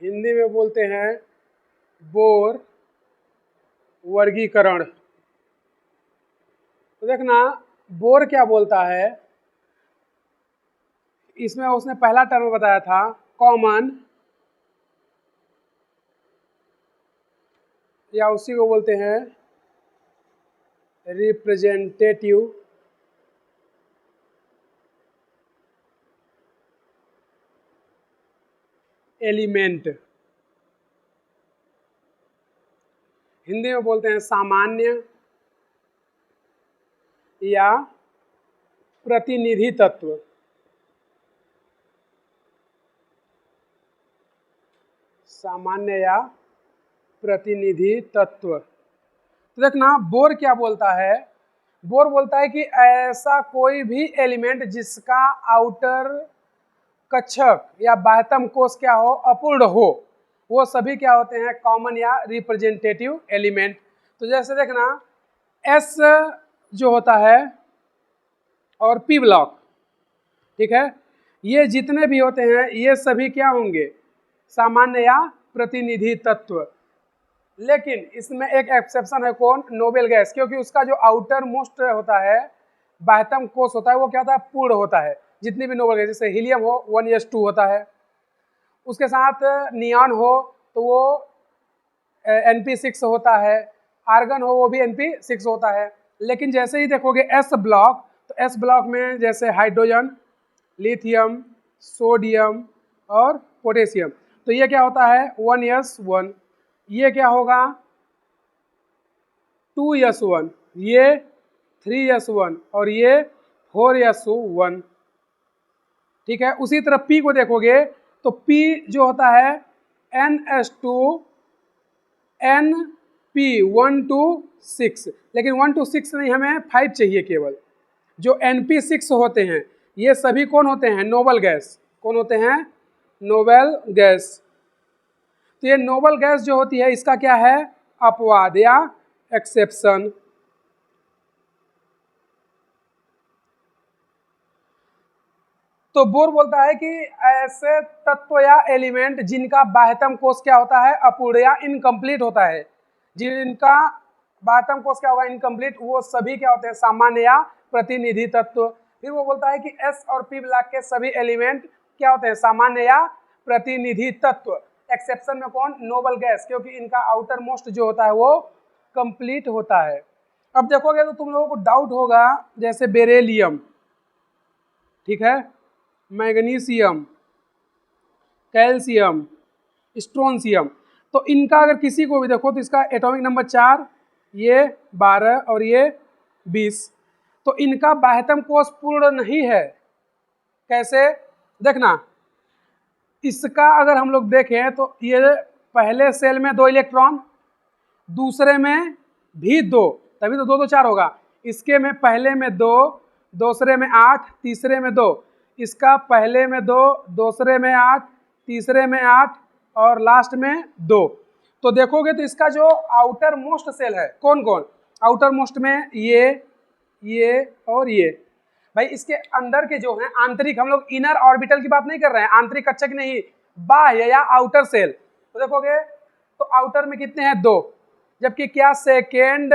हिंदी में बोलते हैं बोर वर्गीकरण। तो देखना बोर क्या बोलता है, इसमें उसने पहला टर्म बताया था कॉमन, या उसी को बोलते हैं रिप्रेजेंटेटिव एलिमेंट। हिंदी में बोलते हैं सामान्य या प्रतिनिधि तत्व। सामान्य या प्रतिनिधि तत्व। तो देखना बोर क्या बोलता है, बोर बोलता है कि ऐसा कोई भी एलिमेंट जिसका आउटर कक्षक या बाह्यतम कोश क्या हो, अपूर्ण हो, वो सभी क्या होते हैं कॉमन या रिप्रेजेंटेटिव एलिमेंट। तो जैसे देखना एस जो होता है और पी ब्लॉक, ठीक है, ये जितने भी होते हैं ये सभी क्या होंगे सामान्य या प्रतिनिधि तत्व। लेकिन इसमें एक एक्सेप्शन है, कौन, नोबेल गैस, क्योंकि उसका जो आउटर मोस्ट होता है बाह्यतम कोश होता है वो क्या होता है पूर्ण होता है। जितनी भी नोबेल गैस, जैसे हीलियम हो 1s2 होता है, उसके साथ नियॉन हो तो वो Np6 होता है, आर्गन हो वो भी Np6 होता है। लेकिन जैसे ही देखोगे एस ब्लॉक, तो एस ब्लॉक में जैसे हाइड्रोजन, लिथियम, सोडियम और पोटेशियम, तो ये क्या होता है 1s1, ये क्या होगा 2s1, ये 3s1 और ये 4s1, ठीक है। उसी तरह P को देखोगे तो P जो होता है NS2 NP 1 to 6, लेकिन 1 to 6 नहीं, हमें 5 चाहिए केवल। जो Np6 होते हैं ये सभी कौन होते हैं नोबल गैस, कौन होते हैं नोबेल गैस। तो ये नोबल गैस जो होती है इसका क्या है अपवाद या एक्सेप्शन। तो बोर बोलता है कि ऐसे तत्व या एलिमेंट जिनका बाह्यतम कोश क्या होता है अपूर्ण या इनकम्प्लीट होता है, जिनका बाह्यतम कोश क्या होगा इनकम्प्लीट, वो सभी क्या होते हैं सामान्य या प्रतिनिधि तत्व। फिर वो बोलता है कि एस और पी ब्लॉक के सभी एलिमेंट क्या होते हैं सामान्य या प्रतिनिधि तत्व। एक्सेप्शन में कौन नोबल गैस, क्योंकि इनका आउटर मोस्ट जो होता है वो कंप्लीट होता है। अब देखोगे तो तुम लोगों को डाउट होगा, जैसे बेरिलियम, ठीक है, मैग्नीशियम, कैल्शियम, स्ट्रोंशियम, तो इनका अगर किसी को भी देखो तो इसका एटॉमिक नंबर 4, ये 12 और ये 20, तो इनका बाह्यतम कोश पूर्ण नहीं है। कैसे देखना, इसका अगर हम लोग देखें तो ये पहले सेल में 2 इलेक्ट्रॉन, दूसरे में भी 2, तभी तो 2 2 4 होगा। इसके में पहले में 2, दूसरे में 8, तीसरे में 2, इसका पहले में 2, दूसरे में 8, तीसरे में 8 और लास्ट में 2। तो देखोगे तो इसका जो आउटर मोस्ट सेल है कौन कौन, आउटर मोस्ट में ये और ये। भाई इसके अंदर के जो हैं आंतरिक, हम लोग इनर ऑर्बिटल की बात नहीं कर रहे हैं, आंतरिक कक्षक नहीं, बाह्य या आउटर सेल। तो देखोगे तो आउटर में कितने हैं 2, जबकि क्या सेकेंड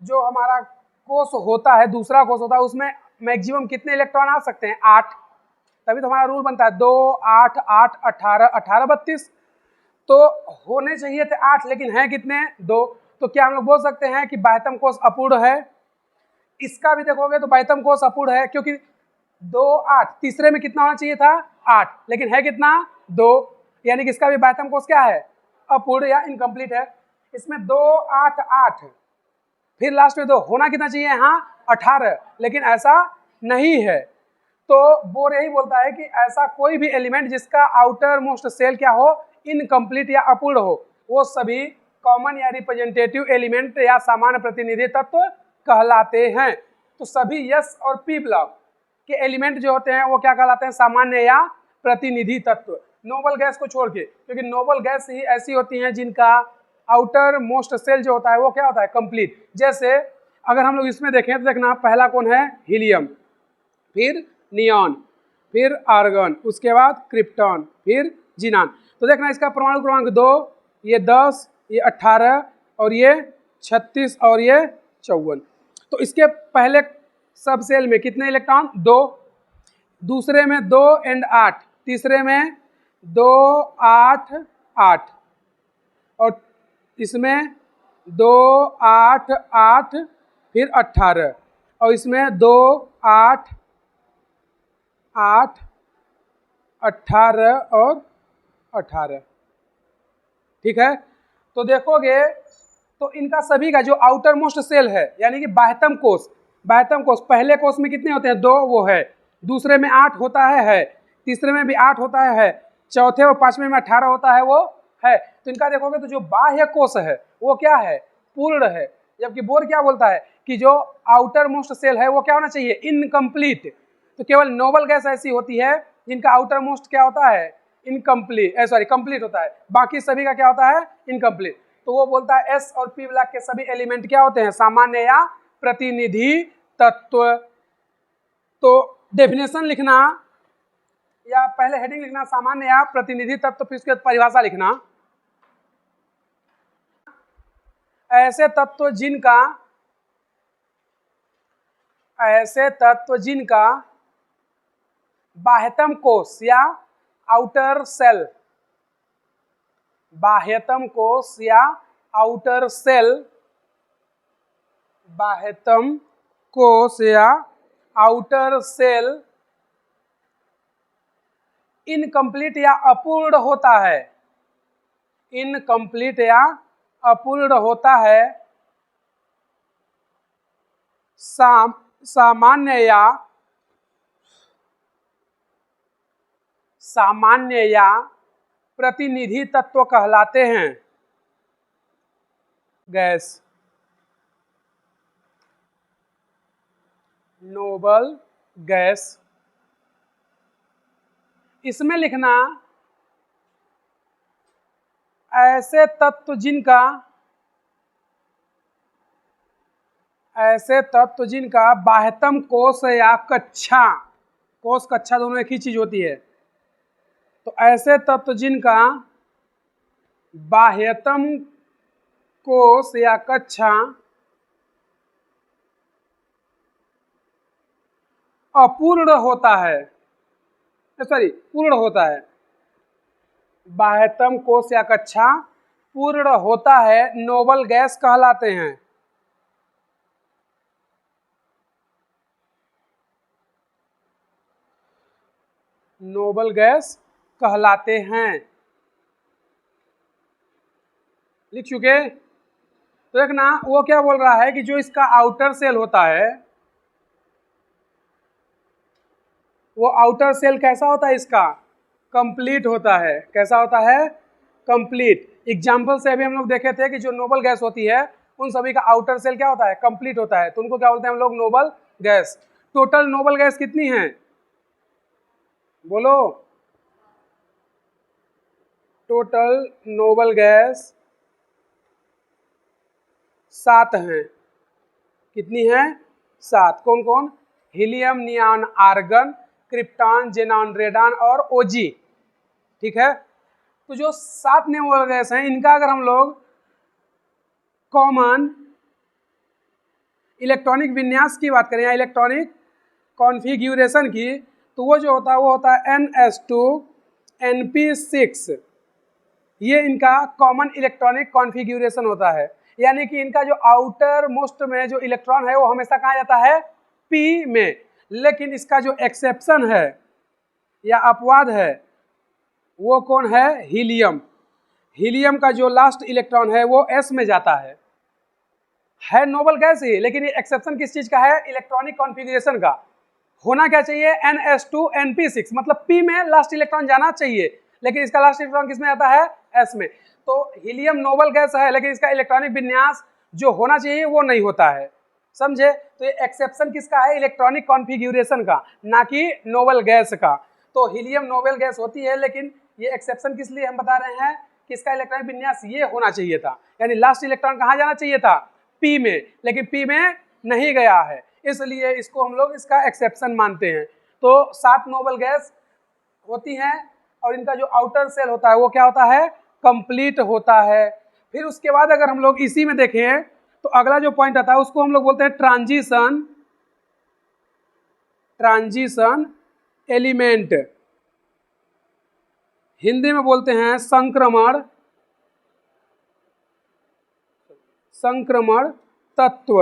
जो हमारा कोश होता है दूसरा कोश होता है उसमें मैक्सिमम कितने इलेक्ट्रॉन आ सकते हैं 8, तभी तो हमारा रूल बनता है 2 8 8 18 18 32, तो होने चाहिए थे 8 लेकिन हैं कितने 2। तो क्या हम लोग बोल सकते हैं कि बाह्यतम कोश अपूर्ण है। इसका भी देखोगे तो बाह्यतम कोश अपूर्ण है, क्योंकि 2 8, तीसरे में कितना होना चाहिए था 8, लेकिन है कितना 2, यानी कि इसका भी बाह्यतम कोश क्या है अपूर्ण या इनकम्प्लीट है। इसमें 2 8 8, फिर लास्ट में 2, होना कितना चाहिए यहाँ 18, लेकिन ऐसा नहीं है। तो बोर यही बोलता है कि ऐसा कोई भी एलिमेंट जिसका आउटर मोस्ट सेल क्या हो इनकम्प्लीट या अपूर्ण हो, वो सभी कॉमन या रिप्रेजेंटेटिव एलिमेंट या सामान्य प्रतिनिधि तत्व कहलाते हैं। तो सभी यस और पी ब्लॉक के एलिमेंट जो होते हैं वो क्या कहलाते हैं सामान्य या प्रतिनिधि तत्व, नोबल गैस को छोड़ के, क्योंकि नोबल गैस ही ऐसी होती हैं जिनका आउटर मोस्ट सेल जो होता है वो क्या होता है कंप्लीट। जैसे अगर हम लोग इसमें देखें तो देखना पहला कौन है हीलियम, फिर नियॉन, फिर आर्गन, उसके बाद क्रिप्टॉन, फिर जिनान। तो देखना इसका परमाणु क्रमांक 2, ये 10, ये 18 और ये 36 और ये 54। तो इसके पहले सब सेल में कितने इलेक्ट्रॉन? 2, दूसरे में 2 एंड 8, तीसरे में 2 8 8 और इसमें 2 8 8 फिर 18 और इसमें 2 8 8 18 और 18। ठीक है, तो देखोगे तो इनका सभी का जो आउटर मोस्ट सेल है यानी कि बाह्यतम कोष, पहले कोष में कितने होते हैं? 2 वो है, दूसरे में 8 होता है, तीसरे में भी 8 होता है, चौथे और पांचवें में 18 होता है वो है। तो इनका देखोगे तो जो बाह्य कोष है वो क्या है? पूर्ण है। जबकि बोर क्या बोलता है कि जो आउटर मोस्ट सेल है वो क्या होना चाहिए? इनकम्प्लीट। तो केवल नोबल गैस ऐसी होती है जिनका आउटर मोस्ट क्या होता है? कंप्लीट होता है, बाकी सभी का क्या होता है? इनकम्प्लीट। तो वो बोलता है एस और पी ब्लॉक के सभी एलिमेंट क्या होते हैं? सामान्य या प्रतिनिधि तत्व। तो डेफिनेशन लिखना या पहले हेडिंग लिखना सामान्य या प्रतिनिधि तत्व, फिर उसके बाद परिभाषा लिखना। ऐसे तत्व जिनका बाह्यतम कोष या आउटर सेल, बाह्यतम कोष या आउटर सेल, बाह्यतम कोष या आउटर सेल इनकम्प्लीट या अपूर्ण होता है, इनकम्प्लीट या अपूर्ण होता है, सामान्य या प्रतिनिधि तत्व कहलाते हैं गैस। Noble gas. इसमें लिखना ऐसे तत्व जिनका बाह्यतम कोष या कक्षा, कोष कक्षा दोनों एक ही चीज होती है, तो ऐसे तत्व जिनका बाह्यतम कोष या कक्षा अपूर्ण होता है, पूर्ण होता है, बाह्यतम कोष या कक्षा पूर्ण होता है, नोबल गैस कहलाते हैं। नोबल गैस कहलाते हैं। लिख चुके? तो देखना वो क्या बोल रहा है कि जो इसका आउटर सेल होता है, वो आउटर सेल कैसा होता है? इसका कंप्लीट होता है। कैसा होता है? कंप्लीट। एग्जाम्पल से अभी हम लोग देखे थे कि जो नोबल गैस होती है उन सभी का आउटर सेल क्या होता है? कंप्लीट होता है। तो उनको क्या बोलते हैं हम लोग? Noble gas. Total noble gas कितनी है? बोलो। टोटल नोबल गैस 7 हैं। कितनी है? 7। कौन कौन? Helium, neon, argon, krypton, xenon, radon और ओजी। ठीक है, तो जो 7 नोबल गैस हैं इनका अगर हम लोग कॉमन इलेक्ट्रॉनिक विन्यास की बात करें या इलेक्ट्रॉनिक कॉन्फ़िगरेशन की, तो वो जो होता है वो होता है NS2 NP6। ये इनका कॉमन इलेक्ट्रॉनिक कॉन्फ़िगरेशन होता है, यानी कि इनका जो आउटर मोस्ट में जो इलेक्ट्रॉन है वो हमेशा कहाँ जाता है? P में। लेकिन इसका जो एक्सेप्शन है या अपवाद है वो कौन है? हीलियम। हीलियम का जो लास्ट इलेक्ट्रॉन है वो S में जाता है नोबल गैस ही, लेकिन ये एक्सेप्शन किस चीज का है? इलेक्ट्रॉनिक कॉन्फ़िगरेशन का। होना क्या चाहिए? NS2 NP6, मतलब P में लास्ट इलेक्ट्रॉन जाना चाहिए, लेकिन इसका लास्ट इलेक्ट्रॉन किस में आता है? S में। तो हीलियम नोबल गैस है लेकिन इसका इलेक्ट्रॉनिक विन्यास जो होना चाहिए वो नहीं होता है। समझे? तो ये एक्सेप्शन किसका है? इलेक्ट्रॉनिक कॉन्फ़िगरेशन का, ना कि नोबल गैस का। तो हीलियम नोबल गैस होती है, लेकिन ये एक्सेप्शन किस लिए हम बता रहे हैं कि इसका इलेक्ट्रॉनिक विन्यास ये होना चाहिए था, यानी लास्ट इलेक्ट्रॉन कहाँ जाना चाहिए था? P में, लेकिन P में नहीं गया है, इसलिए इसको हम लोग इसका एक्सेप्शन मानते हैं। तो 7 नोबल गैस होती हैं और इनका जो आउटर सेल होता है वो क्या होता है, कंप्लीट होता है। फिर उसके बाद अगर हम लोग इसी में देखें तो अगला जो पॉइंट आता है उसको हम लोग बोलते हैं ट्रांजिशन एलिमेंट, हिंदी में बोलते हैं संक्रमण तत्व।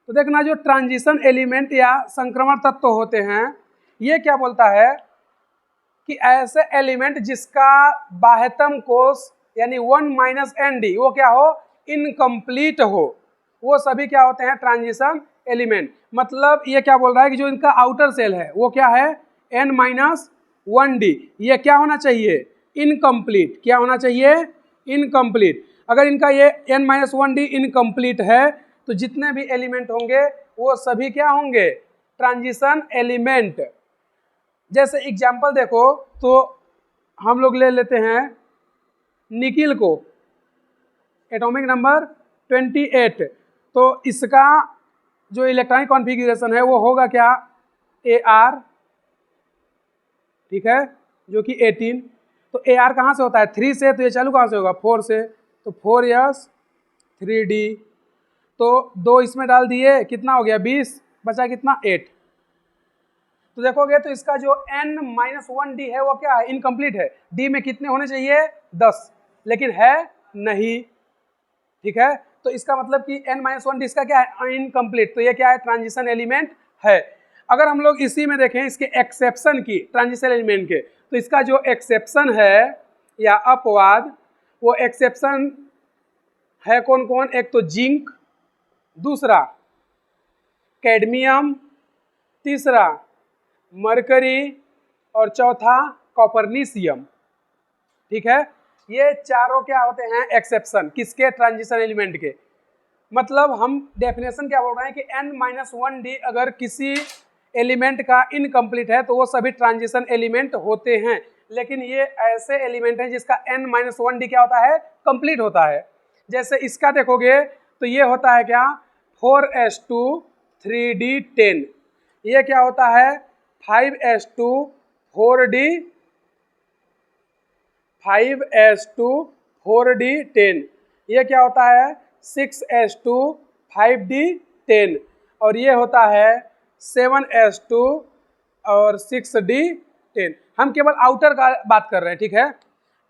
तो देखना जो ट्रांजिशन एलिमेंट या संक्रमण तत्व होते हैं ये क्या बोलता है कि ऐसे एलिमेंट जिसका बाह्यतम कोश यानी 1 - ND वो क्या हो, इनकम्प्लीट हो, वो सभी क्या होते हैं, ट्रांजिशन एलिमेंट। मतलब ये क्या बोल रहा है कि जो इनका आउटर सेल है वो क्या है, N-1D, ये क्या होना चाहिए, इनकम्प्लीट। क्या होना चाहिए, इनकम्प्लीट। अगर इनका ये N-1D इनकम्प्लीट है तो जितने भी एलिमेंट होंगे वो सभी क्या होंगे, ट्रांजिशन एलिमेंट। जैसे एग्जाम्पल देखो तो हम लोग ले लेते हैं निकिल को, एटॉमिक नंबर 28, तो इसका जो इलेक्ट्रॉनिक कॉन्फ़िगरेशन है वो होगा क्या, AR, ठीक है, जो कि 18। तो AR कहाँ से होता है, 3 से, तो ये चालू कहाँ से होगा, 4 से, तो 4s 3D, तो 2 इसमें डाल दिए, कितना हो गया 20, बचा कितना 8। तो देखोगे तो इसका जो N-1D है वो क्या है, इनकम्प्लीट है। D में कितने होने चाहिए, 10, लेकिन है नहीं, ठीक है। तो इसका मतलब कि N-1D इसका क्या है, इनकम्प्लीट, तो ये क्या है, ट्रांजिशन एलिमेंट है। अगर हम लोग इसी में देखें इसके एक्सेप्शन की, ट्रांजिशन एलिमेंट के, तो इसका जो एक्सेप्शन है या अपवाद, वो एक्सेप्शन है कौन कौन, एक तो जिंक, दूसरा कैडमियम, तीसरा मरकरी और चौथा कॉपरनीशियम, ठीक है। ये चारों क्या होते हैं, एक्सेप्शन, किसके, ट्रांजिशन एलिमेंट के। मतलब हम डेफिनेशन क्या बोल रहे हैं कि N-1D अगर किसी एलिमेंट का इनकम्प्लीट है तो वो सभी ट्रांजिशन एलिमेंट होते हैं। लेकिन ये ऐसे एलिमेंट हैं जिसका N-1D क्या होता है, कंप्लीट होता है। जैसे इसका देखोगे तो ये होता है क्या, 4s2 3d10, ये क्या होता है 5s2 4d10, ये क्या होता है 6s2 5d10, और ये होता है 7s2 और 6d10। हम केवल आउटर का बात कर रहे हैं, ठीक है,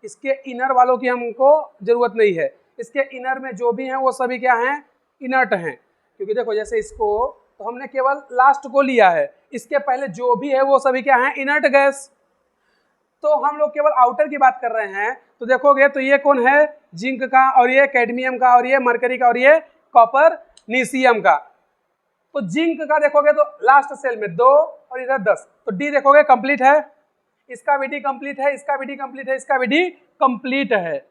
इसके इनर वालों की हमको जरूरत नहीं है। इसके इनर में जो भी हैं वो सभी क्या हैं, इनर्ट हैं, क्योंकि देखो जैसे इसको तो हमने केवल लास्ट को लिया है, इसके पहले जो भी है वो सभी क्या हैं, इनर्ट गैस। तो हम लोग केवल आउटर की बात कर रहे हैं, तो देखोगे तो ये कौन है, जिंक का, और ये कैडमियम का, और ये मरकरी का, और ये कॉपरनीशियम का। तो जिंक का देखोगे तो लास्ट सेल में 2 और इधर 10, तो डी देखोगे कंप्लीट है, इसका भी डी कंप्लीट है, इसका भी डी कंप्लीट है, इसका भी डी कंप्लीट है।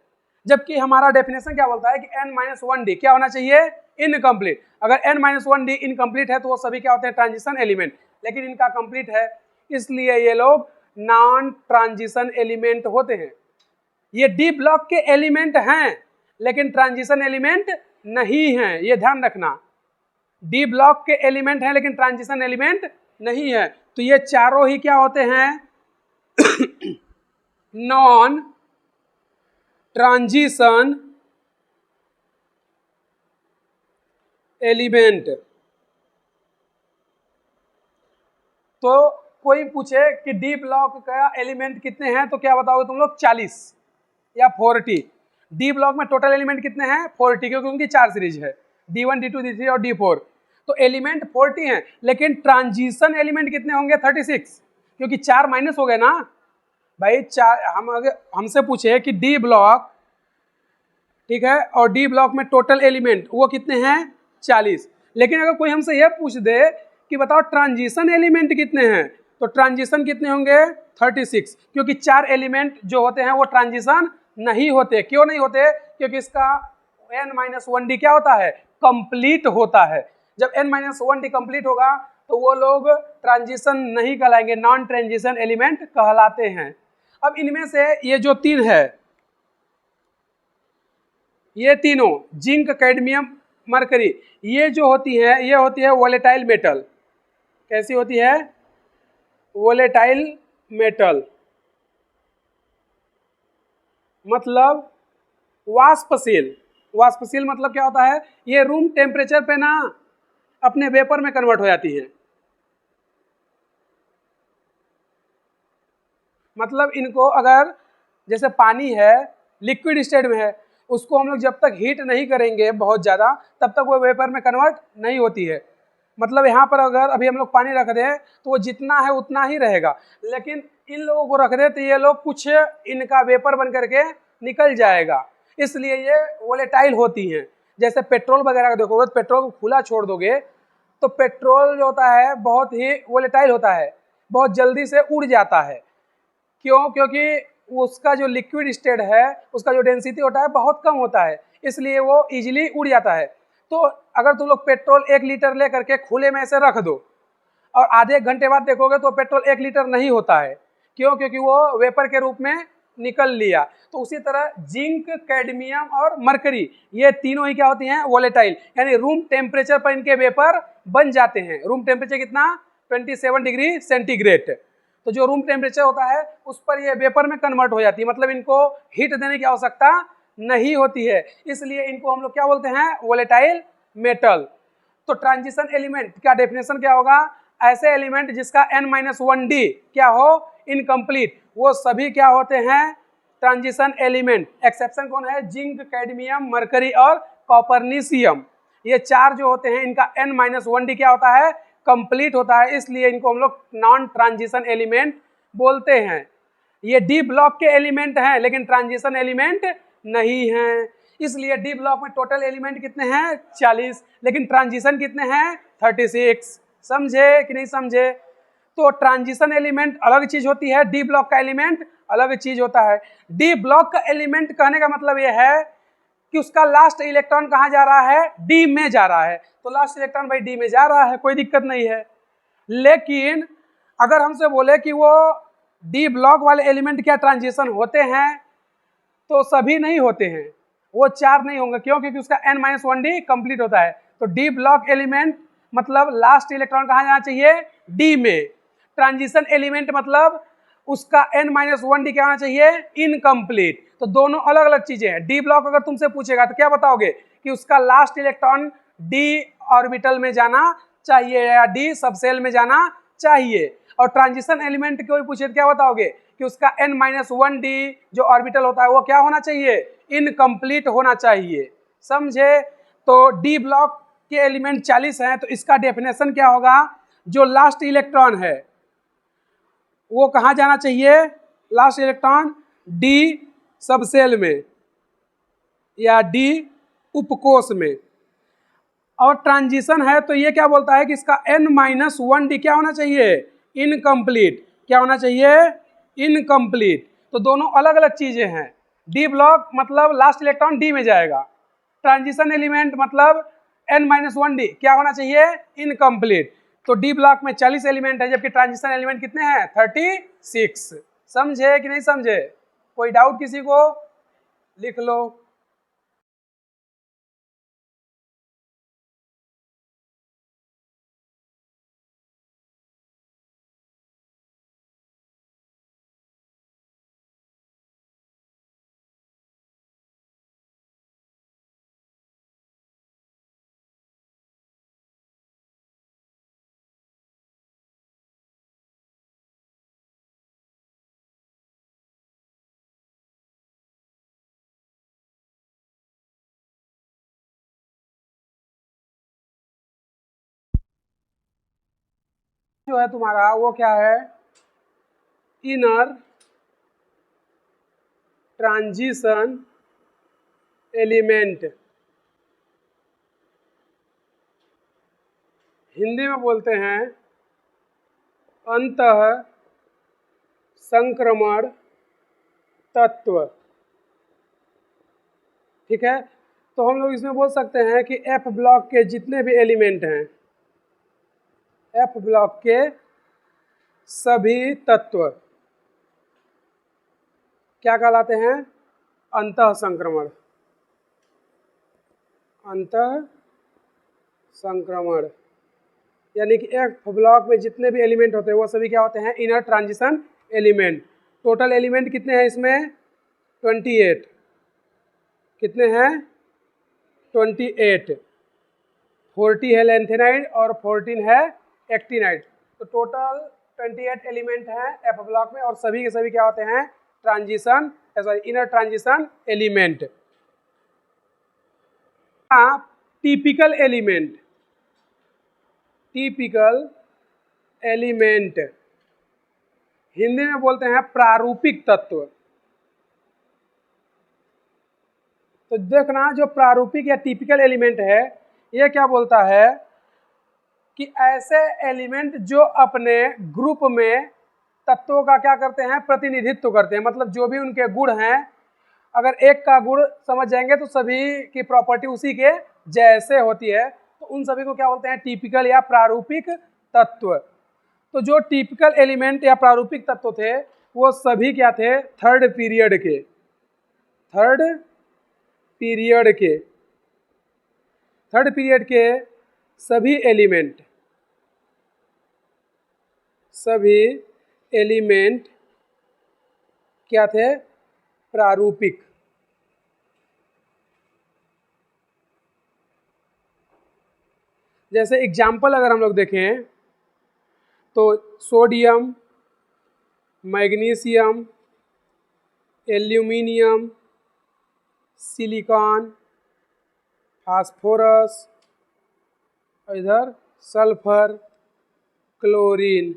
जबकि हमारा डेफिनेशन क्या बोलता है कि N-1D क्या होना चाहिए, इनकम्प्लीट। अगर N-1D इनकम्प्लीट है तो वो सभी क्या होते हैं, ट्रांजिशन एलिमेंट। लेकिन इनका कंप्लीट है, इसलिए ये लोग नॉन ट्रांजिशन एलिमेंट होते हैं। ये डी ब्लॉक के एलिमेंट हैं लेकिन ट्रांजिशन एलिमेंट नहीं हैं, ये ध्यान रखना। डी ब्लॉक के एलिमेंट हैं लेकिन ट्रांजिशन एलिमेंट नहीं है। तो ये चारों ही क्या होते हैं, नॉन ट्रांजिशन एलिमेंट। तो कोई पूछे कि डी ब्लॉक का एलिमेंट कितने हैं तो क्या बताओगे तुम लोग, 40 या 40। डी ब्लॉक में टोटल एलिमेंट कितने हैं, 40, क्योंकि उनकी 4 सीरीज है, D1 D2 D3 और D4। तो एलिमेंट 40 हैं, लेकिन ट्रांजिशन एलिमेंट कितने होंगे, 36, क्योंकि 4 माइनस हो गए ना भाई। 4 हम अगर हमसे पूछे कि डी ब्लॉक, ठीक है, और डी ब्लॉक में टोटल एलिमेंट वो कितने हैं, 40। लेकिन अगर कोई हमसे यह पूछ दे कि बताओ ट्रांजिशन एलिमेंट कितने हैं, तो ट्रांजिशन कितने होंगे, 36, क्योंकि 4 एलिमेंट जो होते हैं वो ट्रांजिशन नहीं होते। क्यों नहीं होते, क्योंकि इसका N-1D क्या होता है, कंप्लीट होता है। जब N-1D कंप्लीट होगा तो वो लोग ट्रांजिशन नहीं कहलाएंगे, नॉन ट्रांजिशन एलिमेंट कहलाते हैं। अब इनमें से ये जो 3 है, ये तीनों जिंक कैडमियम मरकरी, ये जो होती है ये होती है वोलेटाइल मेटल। कैसी होती है, वोलेटाइल मेटल, मतलब वाष्पशील। वाष्पशील मतलब क्या होता है, ये रूम टेम्परेचर पे ना अपने वेपर में कन्वर्ट हो जाती है। मतलब इनको अगर जैसे पानी है लिक्विड स्टेट में है, उसको हम लोग जब तक हीट नहीं करेंगे बहुत ज़्यादा तब तक वो वेपर में कन्वर्ट नहीं होती है। मतलब यहाँ पर अगर अभी हम लोग पानी रख दें तो वो जितना है उतना ही रहेगा, लेकिन इन लोगों को रख दें तो ये लोग कुछ इनका वेपर बन करके निकल जाएगा, इसलिए ये वोलेटाइल होती हैं। जैसे पेट्रोल वगैरह का देखोगे, पेट्रोल को खुला छोड़ दोगे तो पेट्रोल जो होता है बहुत ही वोलेटाइल होता है, बहुत जल्दी से उड़ जाता है। क्यों? क्योंकि उसका जो लिक्विड स्टेट है उसका जो डेंसिटी होता है बहुत कम होता है, इसलिए वो इजीली उड़ जाता है। तो अगर तुम लोग पेट्रोल 1 लीटर ले करके खुले में ऐसे रख दो और आधे घंटे बाद देखोगे तो पेट्रोल 1 लीटर नहीं होता है। क्यों? क्योंकि वो वेपर के रूप में निकल लिया। तो उसी तरह जिंक, कैडमियम और मरकरी, ये तीनों ही क्या होती हैं, वोलेटाइल, यानी रूम टेम्परेचर पर इनके वेपर बन जाते हैं। रूम टेम्परेचर कितना? 27 डिग्री सेंटीग्रेड। तो जो रूम टेम्परेचर होता है उस पर ये वेपर में कन्वर्ट हो जाती है, मतलब इनको हीट देने की आवश्यकता नहीं होती है, इसलिए इनको हम लोग क्या बोलते हैं, वोलेटाइल मेटल। तो ट्रांजिशन एलिमेंट का डेफिनेशन क्या होगा? ऐसे एलिमेंट जिसका n-1d क्या हो, इनकम्प्लीट, वो सभी क्या होते हैं, ट्रांजिशन एलिमेंट। एक्सेप्शन कौन है? जिंक, कैडमियम, मरकरी और कॉपरनीशियम। ये चार जो होते हैं इनका n-1d क्या होता है, कंप्लीट होता है, इसलिए इनको हम लोग नॉन ट्रांजिशन एलिमेंट बोलते हैं। ये डी ब्लॉक के एलिमेंट हैं लेकिन ट्रांजिशन एलिमेंट नहीं हैं, इसलिए डी ब्लॉक में टोटल एलिमेंट कितने हैं, 40, लेकिन ट्रांजिशन कितने हैं, 36। समझे कि नहीं समझे? तो ट्रांजिशन एलिमेंट अलग चीज होती है, डी ब्लॉक का एलिमेंट अलग चीज होता है। डी ब्लॉक का एलिमेंट कहने का मतलब यह है कि उसका लास्ट इलेक्ट्रॉन कहाँ जा रहा है, डी में जा रहा है, तो लास्ट इलेक्ट्रॉन भाई डी में जा रहा है, कोई दिक्कत नहीं है। लेकिन अगर हमसे बोले कि वो डी ब्लॉक वाले एलिमेंट क्या ट्रांजिशन होते हैं, तो सभी नहीं होते हैं, वो चार नहीं होंगे। क्यों? क्योंकि उसका n-1d कंप्लीट होता है। तो डी ब्लॉक एलिमेंट मतलब लास्ट इलेक्ट्रॉन कहाँ जाना चाहिए, डी में। ट्रांजिशन एलिमेंट मतलब उसका n-1d क्या होना चाहिए, इनकम्प्लीट। तो दोनों अलग अलग चीजें हैं। डी ब्लॉक अगर तुमसे पूछेगा तो क्या बताओगे कि उसका लास्ट इलेक्ट्रॉन डी ऑर्बिटल में जाना चाहिए या डी सबसेल में जाना चाहिए। और ट्रांजिशन एलिमेंट कोई पूछे तो क्या बताओगे कि उसका n-1d जो ऑर्बिटल होता है वो क्या होना चाहिए, इनकम्प्लीट होना चाहिए। समझे? तो डी ब्लॉक के एलिमेंट 40 हैं, तो इसका डेफिनेशन क्या होगा, जो लास्ट इलेक्ट्रॉन है वो कहाँ जाना चाहिए, लास्ट इलेक्ट्रॉन डी सबसेल में या डी उपकोष में। और ट्रांजिशन है तो ये क्या बोलता है कि इसका n-1d क्या होना चाहिए, इनकम्प्लीट। क्या होना चाहिए, इनकम्प्लीट। तो दोनों अलग अलग चीजें हैं। डी ब्लॉक मतलब लास्ट इलेक्ट्रॉन डी में जाएगा, ट्रांजिशन एलिमेंट मतलब n-1d क्या होना चाहिए, इनकम्प्लीट। तो डी ब्लॉक में 40 एलिमेंट है जबकि ट्रांजिशन एलिमेंट कितने हैं, 36। समझे कि नहीं समझे? कोई डाउट किसी को? लिख लो। जो है तुम्हारा वो क्या है, इनर ट्रांजिशन एलिमेंट। हिंदी में बोलते हैं अंतः संक्रमण तत्व। ठीक है, तो हम लोग इसमें बोल सकते हैं कि एफ ब्लॉक के जितने भी एलिमेंट हैं, एफ ब्लॉक के सभी तत्व क्या कहलाते हैं, अंतः संक्रमण। अंतः संक्रमण यानी कि एफ ब्लॉक में जितने भी एलिमेंट होते हैं वो सभी क्या होते हैं, inner transition element. Total element कितने हैं इसमें, 28, कितने हैं 28, 40 है लैंथेनाइड और 14 है एक्टिनाइड। तो टोटल 28 एलिमेंट हैं एफ ब्लॉक में, और सभी के सभी क्या होते हैं transition sorry inner transition element. Typical element, typical element Hindi में बोलते हैं प्रारूपिक तत्व। तो देखना जो प्रारूपिक या टिपिकल एलिमेंट है ये क्या बोलता है कि ऐसे एलिमेंट जो अपने ग्रुप में तत्वों का क्या करते हैं प्रतिनिधित्व करते हैं, मतलब जो भी उनके गुण हैं, अगर एक का गुण समझ जाएंगे तो सभी की प्रॉपर्टी उसी के जैसे होती है, तो उन सभी को क्या बोलते हैं टिपिकल या प्रारूपिक तत्व। तो जो टिपिकल एलिमेंट या प्रारूपिक तत्व थे वो सभी क्या थे थर्ड पीरियड के, थर्ड पीरियड के सभी एलिमेंट क्या थे प्रारूपिक। जैसे एग्जाम्पल अगर हम लोग देखें तो sodium, magnesium, aluminium, silicon, phosphorus, इधर सल्फर, क्लोरीन।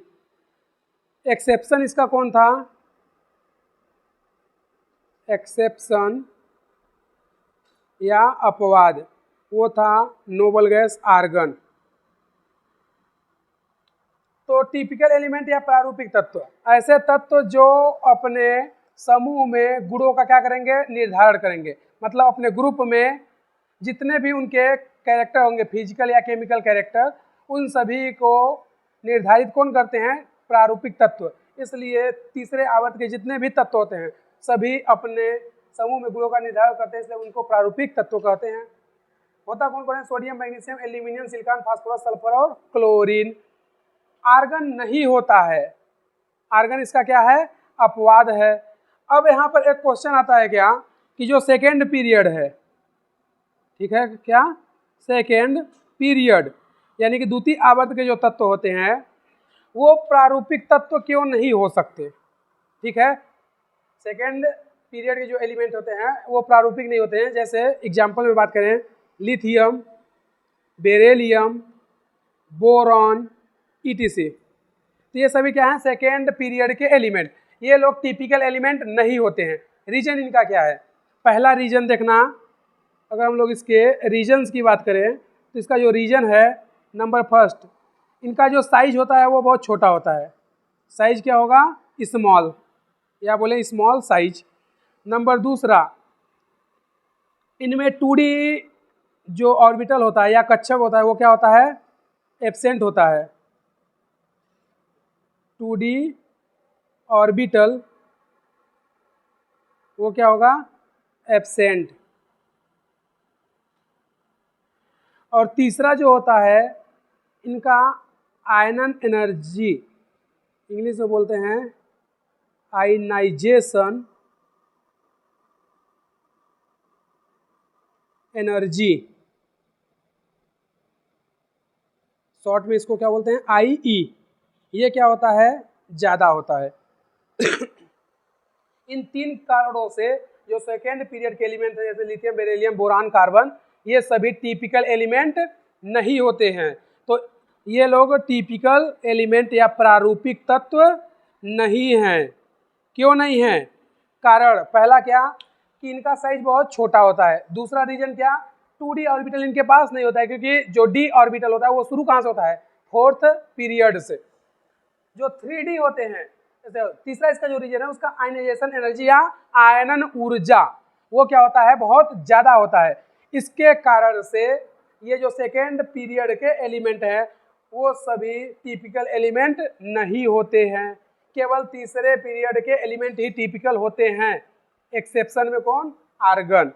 एक्सेप्शन इसका कौन था, एक्सेप्शन या अपवाद वो था नोबल गैस आर्गन। तो टिपिकल एलिमेंट या प्रारूपिक तत्व ऐसे तत्व जो अपने समूह में गुणों का क्या करेंगे निर्धारण करेंगे, मतलब अपने ग्रुप में जितने भी उनके कैरेक्टर होंगे फिजिकल या केमिकल कैरेक्टर उन सभी को निर्धारित कौन करते हैं प्रारूपिक तत्व। इसलिए तीसरे आवर्त के जितने भी तत्व होते हैं सभी अपने समूह में गुणों का निर्धारण करते हैं, इसलिए उनको प्रारूपिक तत्व कहते हैं। होता कौन कौन है sodium, magnesium, aluminium, silicon, phosphorus, sulphur और क्लोरीन। आर्गन नहीं होता है, आर्गन इसका क्या है अपवाद है। अब यहाँ पर एक क्वेश्चन आता है क्या कि जो सेकेंड पीरियड है, ठीक है क्या सेकेंड पीरियड यानी कि द्वितीय आवर्त के जो तत्व होते हैं वो प्रारूपिक तत्व क्यों नहीं हो सकते। ठीक है, सेकेंड पीरियड के जो एलिमेंट होते हैं वो प्रारूपिक नहीं होते हैं। जैसे एग्जाम्पल में बात करें लिथियम, बेरेलियम, बोरॉन, ईटीसी, तो ये सभी क्या हैं सेकेंड पीरियड के एलिमेंट। ये लोग टिपिकल एलिमेंट नहीं होते हैं। रीजन इनका क्या है, पहला रीजन देखना, अगर हम लोग इसके रीजन्स की बात करें तो इसका जो रीजन है नंबर फर्स्ट, इनका जो साइज होता है वो बहुत छोटा होता है। साइज क्या होगा स्मॉल, या बोले स्मॉल साइज। नंबर दूसरा, इनमें 2D जो ऑर्बिटल होता है या कक्षक होता है वो क्या होता है एब्सेंट होता है। 2D ऑर्बिटल वो क्या होगा एब्सेंट। और तीसरा जो होता है इनका आयनन एनर्जी, इंग्लिश में बोलते हैं आयनाइजेशन एनर्जी, शॉर्ट में इसको क्या बोलते हैं IE, ये क्या होता है ज़्यादा होता है। इन तीन कारणों से जो सेकेंड पीरियड के एलिमेंट है जैसे लिथियम, बेरिलियम, बोरान, कार्बन, ये सभी टिपिकल एलिमेंट नहीं होते हैं। तो ये लोग टिपिकल एलिमेंट या प्रारूपिक तत्व नहीं हैं। क्यों नहीं हैं, कारण पहला क्या कि इनका साइज बहुत छोटा होता है। दूसरा रीजन क्या 2D ऑर्बिटल इनके पास नहीं होता है, क्योंकि जो D ऑर्बिटल होता है वो शुरू कहाँ से होता है फोर्थ पीरियड से। जो 3D होते हैं, तीसरा इसका जो रीजन है उसका आयनाइजेशन एनर्जी या आयनन ऊर्जा वो क्या होता है बहुत ज़्यादा होता है। इसके कारण से ये जो सेकेंड पीरियड के एलिमेंट हैं वो सभी टिपिकल एलिमेंट नहीं होते हैं। केवल तीसरे पीरियड के एलिमेंट ही टिपिकल होते हैं। एक्सेप्शन में कौन आर्गन,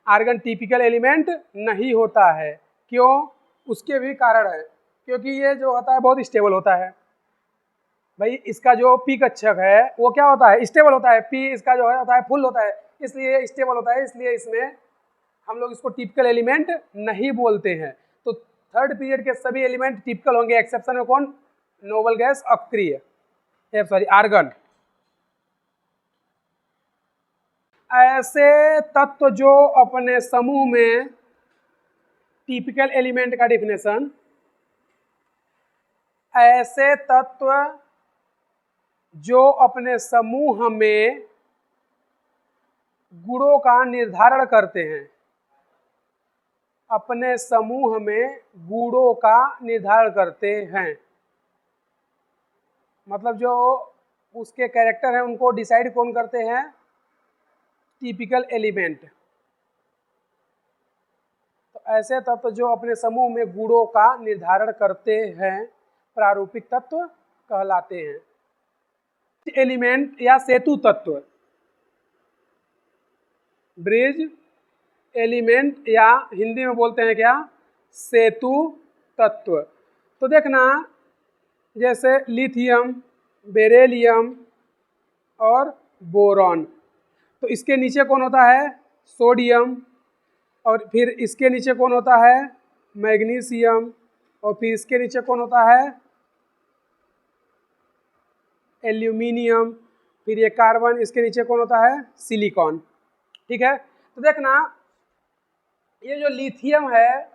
आर्गन टिपिकल एलिमेंट नहीं होता है। क्यों, उसके भी कारण है, क्योंकि ये जो होता है बहुत स्टेबल होता है। भाई इसका जो पी कक्षक है वो क्या होता है स्टेबल होता है, पी इसका जो है होता है फुल होता है, इसलिए स्टेबल होता है, इसलिए इसमें हम लोग इसको टिपिकल एलिमेंट नहीं बोलते हैं। तो थर्ड पीरियड के सभी एलिमेंट टिपिकल होंगे, एक्सेप्शन में कौन? नोबल गैस अक्रिय, आर्गन। ऐसे तत्व जो अपने समूह में, टिपिकल एलिमेंट का डेफिनेशन, ऐसे तत्व जो अपने समूह में गुणों का निर्धारण करते हैं, अपने समूह में गुणों का निर्धारण करते हैं, मतलब जो उसके कैरेक्टर हैं उनको डिसाइड कौन करते हैं? Typical element. तो ऐसे तत्व जो अपने समूह में गुणों का निर्धारण करते हैं प्रारूपिक तत्व कहलाते हैं। एलिमेंट या सेतु तत्व, ब्रिज एलिमेंट या हिंदी में बोलते हैं क्या? सेतु तत्व। तो देखना, जैसे लिथियम, बेरिलियम और बोरॉन, तो इसके नीचे कौन होता है? सोडियम, और फिर इसके नीचे कौन होता है? मैग्नीशियम, और फिर इसके नीचे कौन होता है? एल्यूमिनियम, फिर ये कार्बन, इसके नीचे कौन होता है? सिलिकॉन। ठीक है, तो देखना ये जो लिथियम है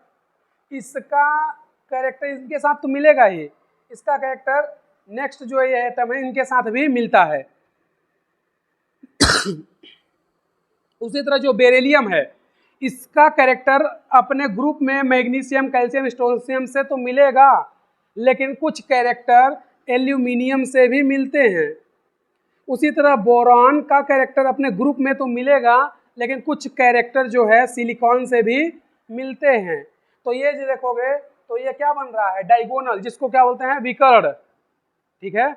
इसका कैरेक्टर इनके साथ तो मिलेगा ही, इसका कैरेक्टर नेक्स्ट जो ये एटम है इनके साथ भी मिलता है। उसी तरह जो बेरिलियम है इसका कैरेक्टर अपने ग्रुप में मैग्नीशियम, कैल्शियम, स्ट्रोंशियम से तो मिलेगा, लेकिन कुछ कैरेक्टर एल्यूमिनियम से भी मिलते हैं। उसी तरह बोरॉन का कैरेक्टर अपने ग्रुप में तो मिलेगा, लेकिन कुछ कैरेक्टर जो है सिलिकॉन से भी मिलते हैं। तो ये जो देखोगे तो ये क्या बन रहा है? डायगोनल, जिसको क्या बोलते हैं? विकर्ण। ठीक है,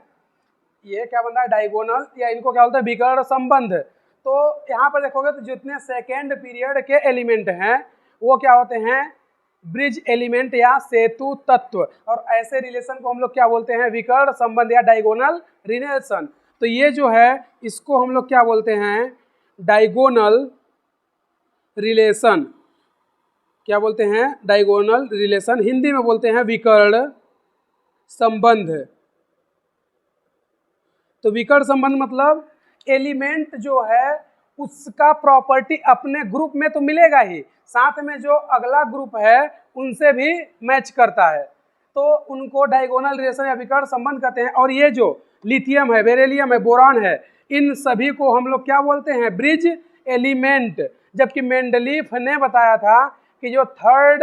ये क्या बन रहा है? डायगोनल, या इनको क्या बोलते हैं? विकर्ण संबंध। तो यहाँ पर देखोगे तो जितने सेकेंड पीरियड के एलिमेंट हैं वो क्या होते हैं? ब्रिज एलिमेंट या सेतु तत्व। और ऐसे रिलेशन को हम लोग क्या बोलते हैं? विकर्ण संबंध या डायगोनल रिलेशन। तो ये जो है इसको हम लोग क्या बोलते हैं? Diagonal relation. क्या बोलते हैं? Diagonal relation. हिंदी में बोलते हैं विकर्ण संबंध। तो विकर्ण संबंध मतलब एलिमेंट जो है उसका प्रॉपर्टी अपने ग्रुप में तो मिलेगा ही, साथ में जो अगला ग्रुप है उनसे भी मैच करता है, तो उनको डायगोनल रिलेशन या विकर्ण संबंध कहते हैं। और ये जो लिथियम है, बेरिलियम है, बोरॉन है, इन सभी को हम लोग क्या बोलते हैं? Bridge element. जबकि मेंडलीफ ने बताया था कि जो थर्ड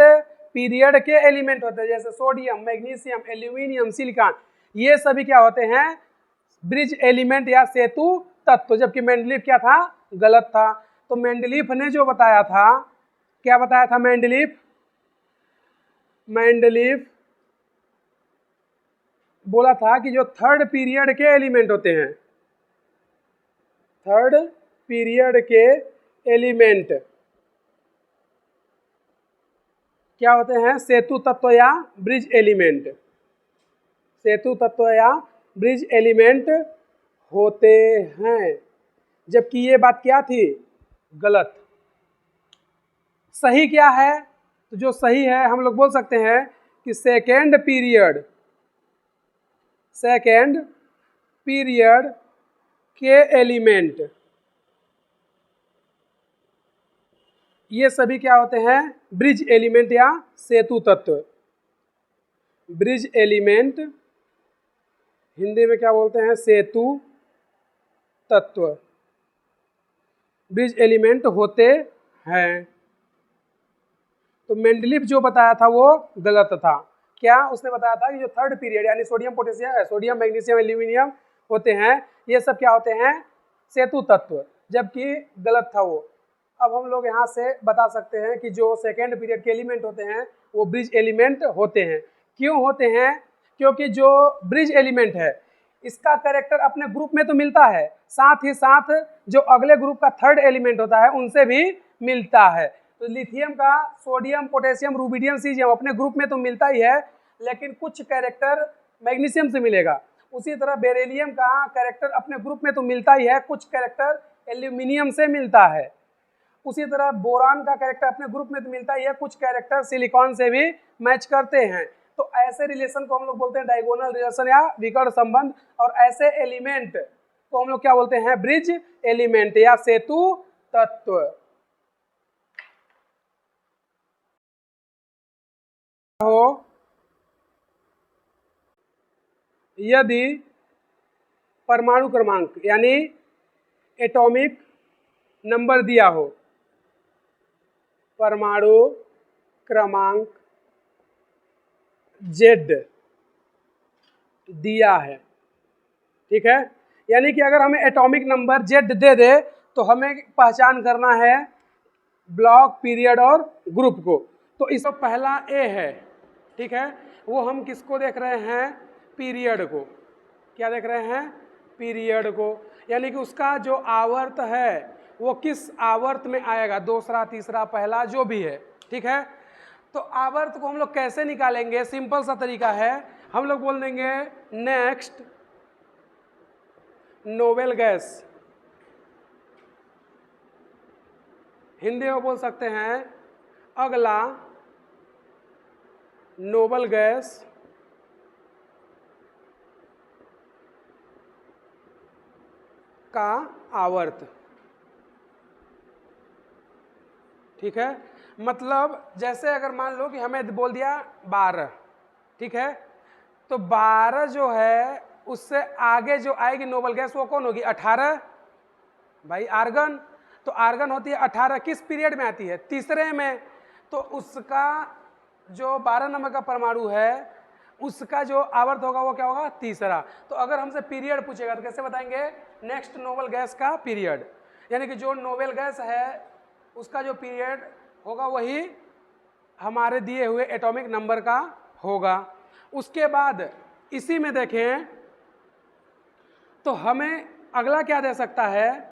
पीरियड के एलिमेंट होते हैं जैसे सोडियम, मैग्नीशियम, एल्यूमिनियम, सिलिकॉन, ये सभी क्या होते हैं? ब्रिज एलिमेंट या सेतु तत्व। जबकि मेंडलीफ क्या था? गलत था। तो मेंडलीफ ने जो बताया था, क्या बताया था मेंडलीफ? मेंडलीफ बोला था कि जो थर्ड पीरियड के एलिमेंट होते हैं, थर्ड पीरियड के एलिमेंट क्या होते हैं? सेतु तत्व या ब्रिज एलिमेंट। सेतु तत्व या ब्रिज एलिमेंट होते हैं। जबकि ये बात क्या थी? गलत। सही क्या है? तो जो सही है हम लोग बोल सकते हैं कि सेकेंड पीरियड के एलिमेंट ये सभी क्या होते हैं? ब्रिज एलिमेंट या सेतु तत्व। ब्रिज एलिमेंट हिंदी में क्या बोलते हैं? सेतु तत्व। ब्रिज एलिमेंट होते हैं। तो मेंडलीफ जो बताया था वो गलत था। क्या उसने बताया था कि जो थर्ड पीरियड यानी sodium, potassium, sodium, magnesium, aluminium होते हैं, ये सब क्या होते हैं? सेतु तत्व। जबकि गलत था वो। अब हम लोग यहाँ से बता सकते हैं कि जो सेकेंड पीरियड के एलिमेंट होते हैं वो ब्रिज एलिमेंट होते हैं। क्यों होते हैं? क्योंकि जो ब्रिज एलिमेंट है इसका कैरेक्टर अपने ग्रुप में तो मिलता है, साथ ही साथ जो अगले ग्रुप का थर्ड एलिमेंट होता है उनसे भी मिलता है। तो लिथियम का सोडियम, पोटेशियम, रुबिडियम, सीजियम अपने ग्रुप में तो मिलता ही है, लेकिन कुछ कैरेक्टर मैग्नीशियम से मिलेगा। उसी तरह बेरिलियम का कैरेक्टर अपने ग्रुप में तो मिलता ही है, कुछ कैरेक्टर एल्यूमिनियम से मिलता है। उसी तरह बोरान का कैरेक्टर अपने ग्रुप में तो मिलता है, कुछ कैरेक्टर सिलिकॉन से भी मैच करते हैं। तो ऐसे रिलेशन को हम लोग बोलते हैं डायगोनल रिलेशन या विकर्ण संबंध, और ऐसे एलिमेंट को हम लोग क्या बोलते हैं, ब्रिज एलिमेंट या सेतु तत्व। हो यदि परमाणु क्रमांक यानी एटॉमिक नंबर दिया हो, परमाणु क्रमांक Z दिया है, ठीक है, यानी कि अगर हमें एटॉमिक नंबर Z दे दे तो हमें पहचान करना है ब्लॉक, पीरियड और ग्रुप को। तो इसका पहला A है, ठीक है, वो हम किसको देख रहे हैं, पीरियड को। क्या देख रहे हैं, पीरियड को, यानी कि उसका जो आवर्त है वो किस आवर्त में आएगा, दूसरा, तीसरा, पहला, जो भी है, ठीक है। तो आवर्त को हम लोग कैसे निकालेंगे, सिंपल सा तरीका है, हम लोग बोल देंगे नेक्स्ट नोबेल गैस, हिंदी में बोल सकते हैं अगला नोबेल गैस का आवर्त, ठीक है। मतलब जैसे अगर मान लो कि हमें बोल दिया 12, ठीक है, तो 12 जो है उससे आगे जो आएगी नोबेल गैस वो कौन होगी, 18, भाई आर्गन। तो आर्गन होती है 18, किस पीरियड में आती है, तीसरे में। तो उसका जो 12 नंबर का परमाणु है उसका जो आवर्त होगा वो क्या होगा, तीसरा। तो अगर हमसे पीरियड पूछेगा तो कैसे बताएंगे, नेक्स्ट नोबेल गैस का पीरियड, यानी कि जो नोबेल गैस है उसका जो पीरियड होगा वही हमारे दिए हुए एटॉमिक नंबर का होगा। उसके बाद इसी में देखें तो हमें अगला क्या दे सकता है,